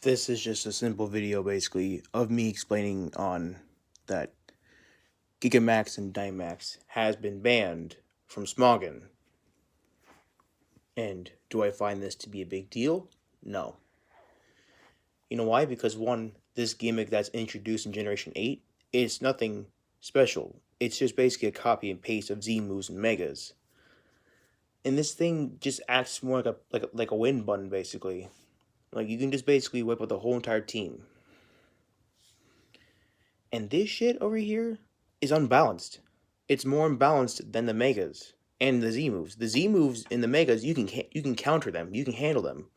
This is just a simple video basically of me explaining on that Gigamax and Dynamax has been banned from smogen. And do I find this to be a big deal? No. You know why? Because one, this gimmick that's introduced in Generation 8 is nothing special. It's just basically a copy and paste of Z moves and Megas. And this thing just acts more like a win button basically. Like you can just basically wipe out the whole entire team. And this shit over here is unbalanced. It's more unbalanced than the Megas and the Z moves. The Z moves in the Megas, you can counter them, you can handle them.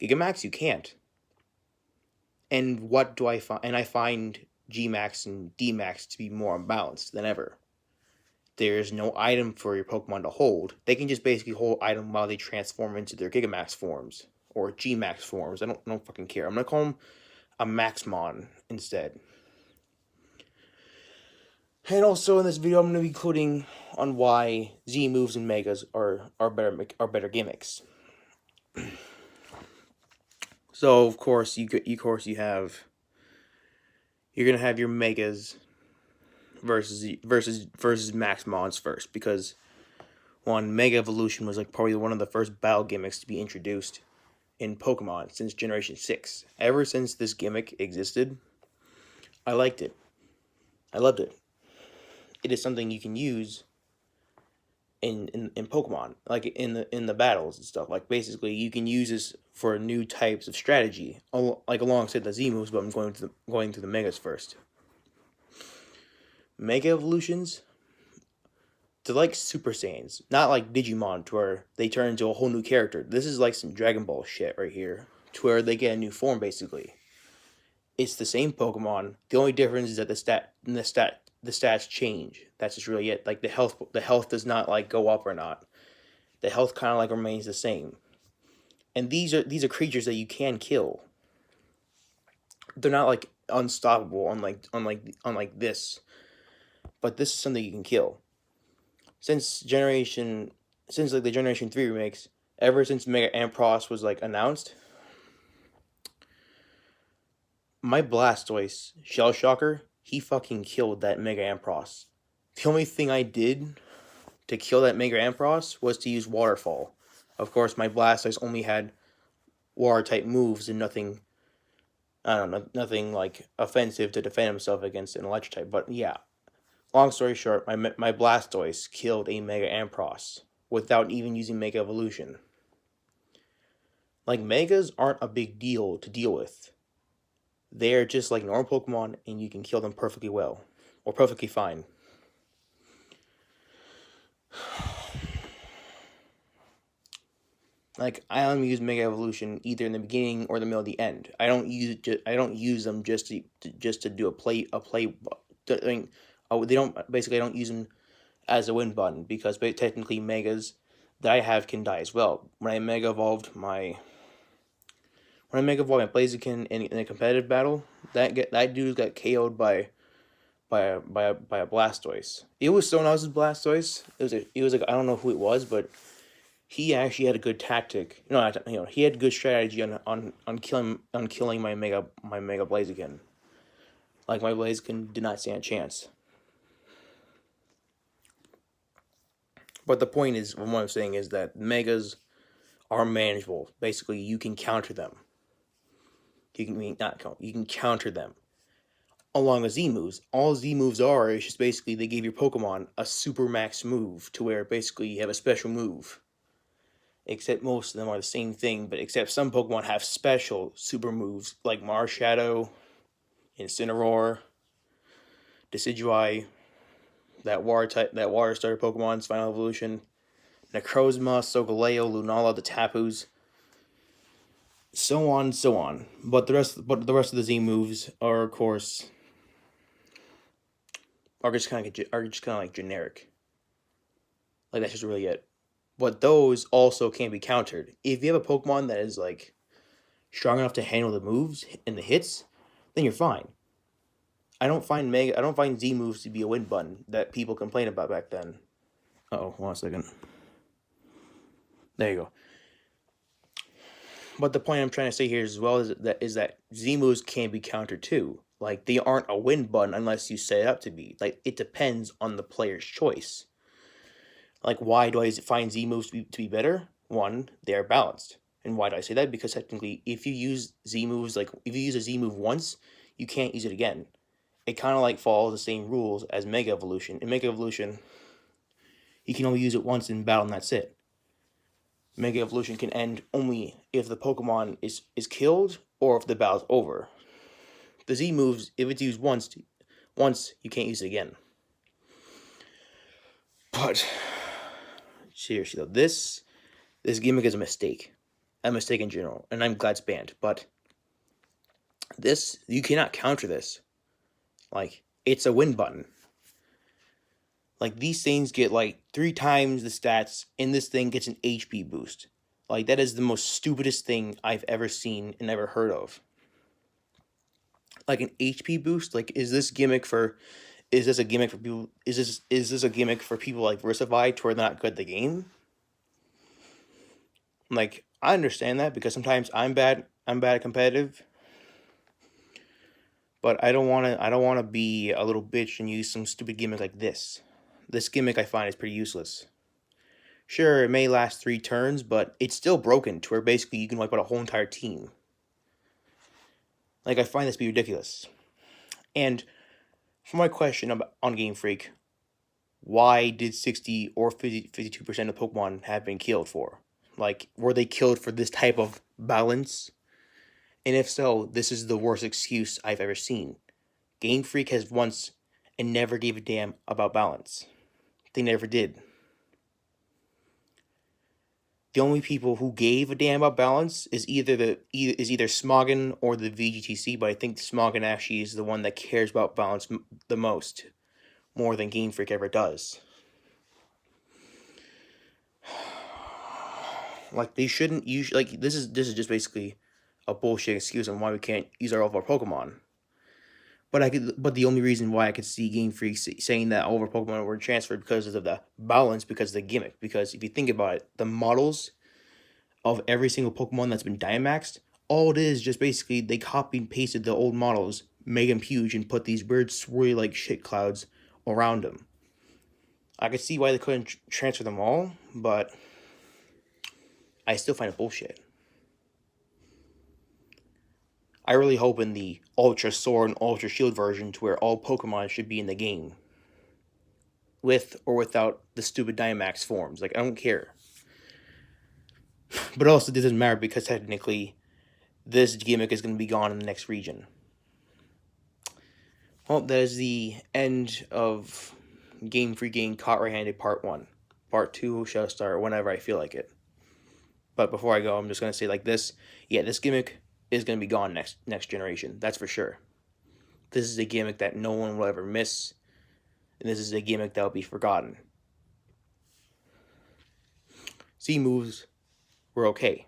Gigamax, you can't. And what do I find? And I find G Max and D Max to be more unbalanced than ever. There's no item for your Pokemon to hold. They can just basically hold item while they transform into their Gigamax forms or G Max forms. I don't fucking care. I'm gonna call them a Maxmon instead. And also in this video, I'm going to be including on why Z moves and Megas are better gimmicks. So of course you're gonna have your Megas versus Maxmons first, because one, Mega Evolution was like probably one of the first battle gimmicks to be introduced in Pokemon since Generation 6. Ever since this gimmick existed, I liked it. I loved it. It is something you can use in Pokemon, like in the battles and stuff. Like basically, you can use this for new types of strategy, like alongside the Z moves. But I'm going to the Megas first. Mega evolutions, they're like Super Saiyans, not like Digimon, to where they turn into a whole new character. This is like some Dragon Ball shit right here, to where they get a new form basically. It's the same Pokemon. The only difference is that the stats change. That's just really it. Like the health does not like go up or not. The health kind of like remains the same. And these are creatures that you can kill. They're not like unstoppable, unlike this. But this is something you can kill. Since like the Generation 3 remakes, ever since Mega Ampharos was like announced, my Blastoise Shell Shocker, he fucking killed that Mega Ampharos. The only thing I did to kill that Mega Ampharos was to use Waterfall. Of course, my Blastoise only had water type moves and nothing, I don't know, nothing like offensive to defend himself against an electric type. But yeah, long story short, my Blastoise killed a Mega Ampharos without even using Mega Evolution. Like, Megas aren't a big deal to deal with. They're just like normal Pokemon, and you can kill them perfectly well, or perfectly fine. Like, I only use Mega Evolution either in the beginning or the middle of the end. I don't use them just to do a play. I mean, they don't basically. I don't use them as a win button, because technically Megas that I have can die as well. When I Mega Evolved my Blaziken in a competitive battle, that dude got KO'd by a Blastoise. It was someone else's Blastoise. It was like, I don't know who it was, but he actually had a good tactic. He had good strategy on killing my Mega Blaziken. Like, my Blaziken did not stand a chance. But the point is, what I'm saying is that Megas are manageable. Basically, you can counter them. You can counter them. Along with Z moves, all Z moves are is just basically they gave your Pokemon a super max move, to where basically you have a special move. Except most of them are the same thing, but except some Pokemon have special super moves, like Marshadow, Incineroar, Decidueye, that water starter Pokemon's final evolution, Necrozma, Solgaleo, Lunala, the Tapus, so on and so on. But the rest of the Z moves are, of course, just kind of like generic. Like, that's just really it. But those also can be countered. If you have a Pokemon that is like strong enough to handle the moves and the hits, then you're fine. I don't find Z moves to be a win button that people complain about back then. Hold on a second. There you go. But the point I'm trying to say here as well is that Z moves can be countered too. Like they aren't a win button unless you set it up to be. Like it depends on the player's choice. Like why do I find Z moves to be better? One, they are balanced. And why do I say that? Because technically, if you use Z moves, like if you use a Z move once, you can't use it again. It kind of like follows the same rules as Mega Evolution. In Mega Evolution, you can only use it once in battle and that's it. Mega Evolution can end only if the Pokemon is killed or if the battle's over. The Z moves, if it's used once you can't use it again. But seriously though, this gimmick is a mistake in general, and I'm glad it's banned. But this, you cannot counter this. Like it's a win button. Like these things get like 3 times the stats, and this thing gets an HP boost. Like that is the most stupidest thing I've ever seen and ever heard of. Like an HP boost. Like is this a gimmick for people? Is this a gimmick for people like Versified to where they're not good at the game? Like I understand that because sometimes I'm bad at competitive, but I don't want to be a little bitch and use some stupid gimmick like this. This gimmick I find is pretty useless. Sure, it may last 3 turns, but it's still broken to where basically you can wipe out a whole entire team. Like I find this to be ridiculous. And for my question on Gamefreak, why did 60 or 52% of Pokemon have been killed for? Like, were they killed for this type of balance? And if so, this is the worst excuse I've ever seen. Gamefreak has once and never gave a damn about balance. They never did. The only people who gave a damn about balance is either Smogen or the VGTC, but I think Smogen actually is the one that cares about balance the most, more than Gamefreak ever does. Like they shouldn't use like this is just basically a bullshit excuse on why we can't use all of our Pokemon. But the only reason why I could see Gamefreak saying that all of our Pokemon were transferred because of the balance, because of the gimmick. Because if you think about it, the models of every single Pokemon that's been Dynamaxed, all it is just basically they copied and pasted the old models, made them huge, and put these weird swirly like shit clouds around them. I could see why they couldn't transfer them all, but I still find it bullshit. I really hope in the Ultra Sword and Ultra Shield version to where all Pokemon should be in the game. With or without the stupid Dynamax forms. Like, I don't care. But also, this doesn't matter because technically, this gimmick is going to be gone in the next region. Well, that is the end of Gamefreak getting caught right-handed part 1. Part 2 shall start whenever I feel like it. But before I go, I'm just going to say like this. Yeah, this gimmick is going to be gone next generation. That's for sure. This is a gimmick that no one will ever miss. And this is a gimmick that will be forgotten. Z moves were okay.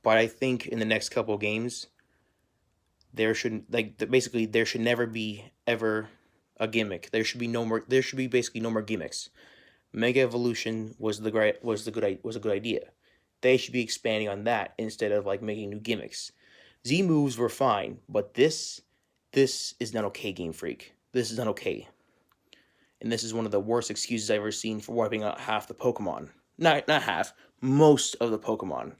But I think in the next couple of games, there should never be ever a gimmick. There should be basically no more gimmicks. Mega Evolution was a good idea. They should be expanding on that instead of like making new gimmicks. Z moves were fine, but this is not okay, Gamefreak. This is not okay. And this is one of the worst excuses I've ever seen for wiping out half the Pokemon. Not half, most of the Pokemon.